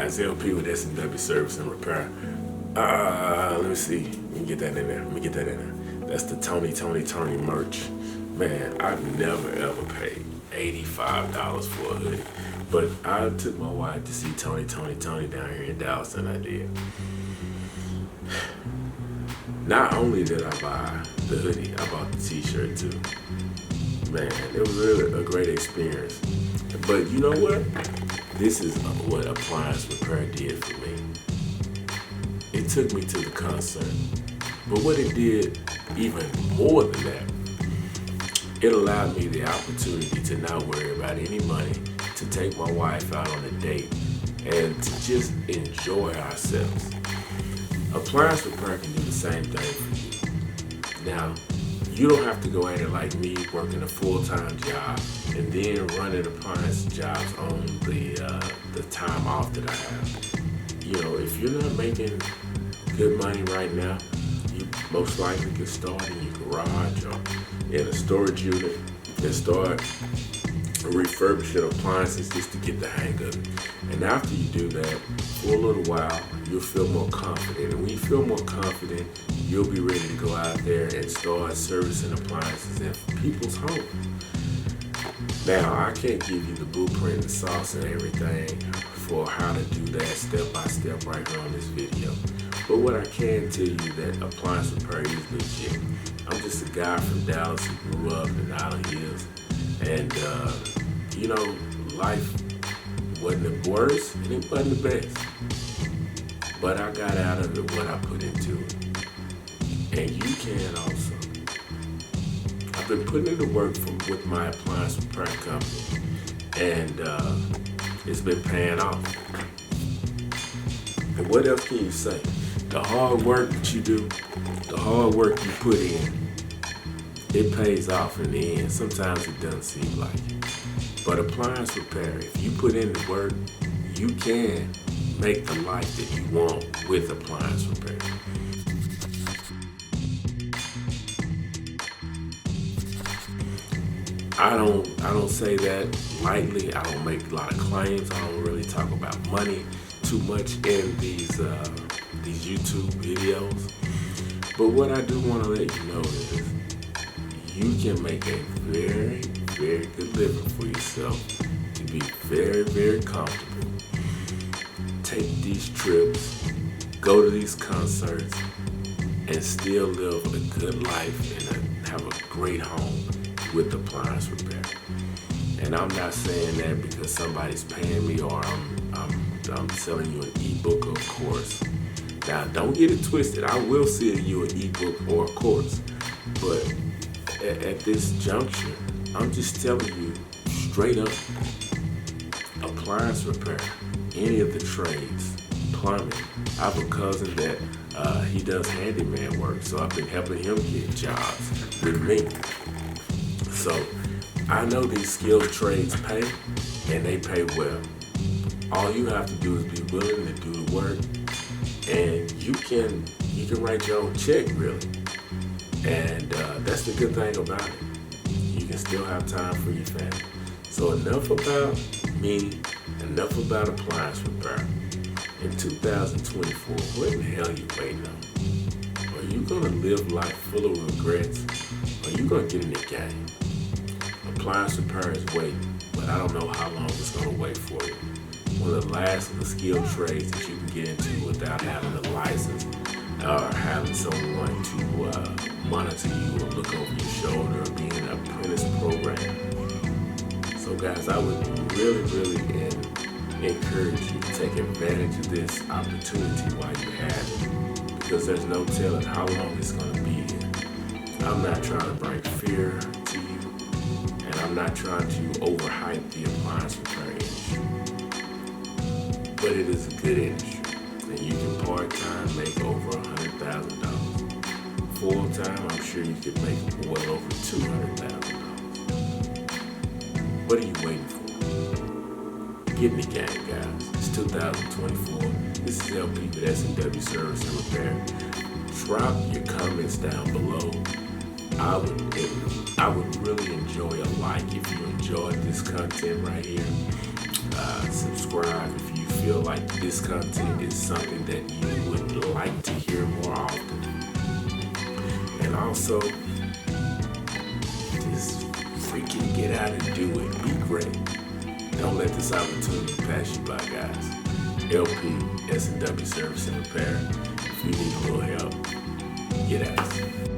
guys, LP with S&W Service and Repair. Let me see. Let me get that in there. That's the Tony merch. Man, I've never ever paid $85 for a hoodie. But I took my wife to see Tony down here in Dallas, and I did. Not only did I buy the hoodie, I bought the t-shirt too. Man, it was really a great experience. But you know what? This is what Appliance Repair did for me. It took me to the concert. But what it did even more than that, it allowed me the opportunity to not worry about any money, to take my wife out on a date, and to just enjoy ourselves. Appliance Repair can do the same thing for you. Now, you don't have to go at it like me, working a full-time job and then running appliance jobs on the time off that I have. You know, if you're not making good money right now, you most likely can start in your garage or in a storage unit and start refurbishing appliances just to get the hang of it. And after you do that, for a little while, you'll feel more confident. And when you feel more confident, you'll be ready to go out there and start servicing appliances in people's homes. Now, I can't give you the blueprint, the sauce, and everything for how to do that step by step right here on this video. But what I can tell you that Appliance Repair is legit. I'm just a guy from Dallas who grew up in the Island Hills. And, you know, life wasn't the worst and it wasn't the best. But I got out of it what I put into it. And you can also. I've been putting in the work with my appliance repair company, and it's been paying off. And what else can you say? The hard work that you do, the hard work you put in, it pays off in the end. Sometimes it doesn't seem like it. But appliance repair, if you put in the work, you can make the life that you want with appliance repair. I don't say that lightly. I don't make a lot of claims. I don't really talk about money too much in these YouTube videos. But what I do want to let you know is you can make a very, very good living for yourself to be very, very comfortable. Take these trips, go to these concerts, and still live a good life and have a great home with appliance repair. And I'm not saying that because somebody's paying me or I'm selling you an ebook or a course. Now, don't get it twisted. I will sell you an ebook or a course, but at this juncture, I'm just telling you straight up, appliance repair, any of the trades, plumbing. I have a cousin that he does handyman work, so I've been helping him get jobs with me. So I know these skilled trades pay, and they pay well. All you have to do is be willing to do the work, and you can write your own check, really. And that's the good thing about it. You can still have time for your family. So enough about me, enough about appliance repair. In 2024, what in the hell are you waiting on? Are you gonna live life full of regrets? Or are you gonna get in the game? Appliance repair is waiting, but I don't know how long it's gonna wait for you. One of the last of the skilled trades that you can get into without having a license or having someone to monitor you or look over your shoulder or be in an apprentice program. So guys, I would really, really encourage you to take advantage of this opportunity while you have it, because there's no telling how long it's going to be here. I'm not trying to bring fear to you, and I'm not trying to overhype the appliance repair industry, but it is a good industry, and you can part-time make over $100,000. Full-time, I'm sure you could make well over $200,000. What are you waiting for? Get in the game, guys. It's 2024. This is LP with S&W Service and Repair. Drop your comments down below. I would really enjoy a like if you enjoyed this content right here. Subscribe if you feel feel like this content is something that you would like to hear more often. And also, just freaking get out and do it. Be great. Don't let this opportunity pass you by, guys. LP, S&W Service and Repair. If you need a little help, get at us.